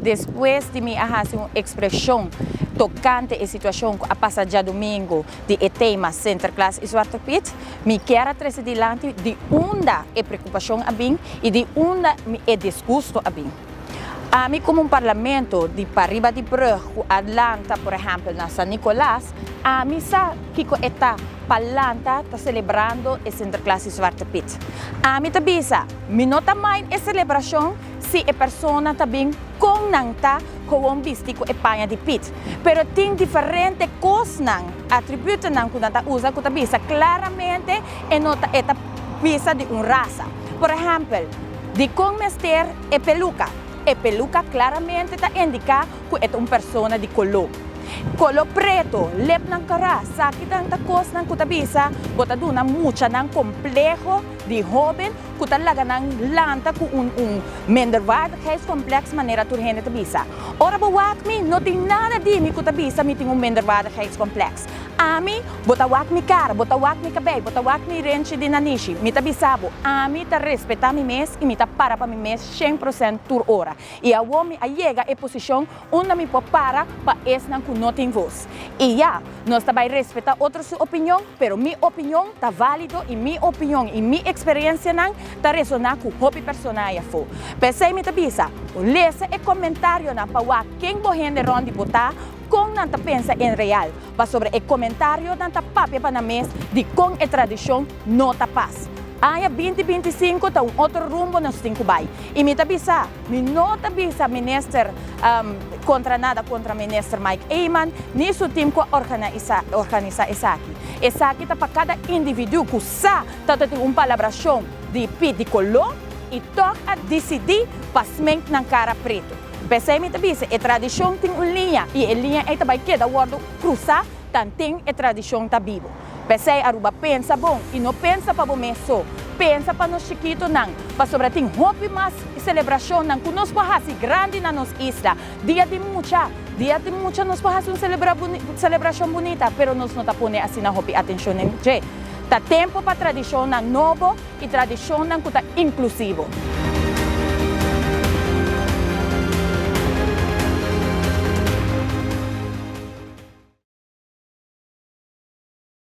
después de mi hacer una expresión tocante a situação a passar dia domingo de tema Sinterklaas e Zwarte Piet, me quero trazer adiante de onda é preocupação a mim e de onda é desgosto a mim. A mim como parlamento de Pariba de Brug, Atlanta, por exemplo, na San Nicolás, a mim sabe que está palanta está celebrando o Sinterklaas e Zwarte Piet. A mim também sabe, me nota mais a celebração se a pessoa também conanta com um vestido e panha de pit. Pero tem diferentes coisas, atributos que nós usa que também claramente é nota esta pisa de uma raça. Por exemplo, de comester e peluca. E peluca claramente está indica que é uma pessoa de color. Color preto, lep ng cara, sakit ang takos ng kutabisa, bota doon na mucha ng komplejo de joven, kutalaga ng lanta ku un minderwaardigheidscomplex manera turhene tabisa. Ora bawak mi, no ting nada di mi kutabisa mi ting un minderwaardigheidscomplex. Ami, bota wak mi cara, bota wak mi cabelo, bota wak mi renche de nanishi, mi tabisabo, ami ta respeta mi mes e mi ta para pa mi mes 100% tur hora. E a mi allega e posição onde mi para es nan ku no tem voz. E já, nós também respeita outra sua opinião, pero mi opinião tá válido e mi opinião e mi experiência nan tá resonar com hobby personagem fo. Pensei mi tabisa, lesa e comentário na pawa quem bohende ronde botar com nanta pensa em real, pa sobre o comentário nanta papia para mes de com a tradição nota paz. Aya 2025 tá outro rumbo nós tem que vai. E me tabisa, me nota bisa minister contra nada contra minister Mike Eyman, nisso tem que organizar aqui. Essa aqui tá para cada indivíduo que sa tá tem palabração de pit de color e toca decidir para semente na cara preto. Pensei me tabisa, a tradição tem uma linha e a linha é também que da word cruzar, tem a tradição tá vivo. Pensei Aruba pensa bom e não pensa para bom só, pensa para nós chiquito não, para sobre tem hobby mais celebração não, que nós podemos grande na nossa isla, dia de mucha nós podemos celebração bonita, pero nós não tá pone assim na hobby atenção nem je. Tá tempo para tradição novo e tradição não que tá inclusivo.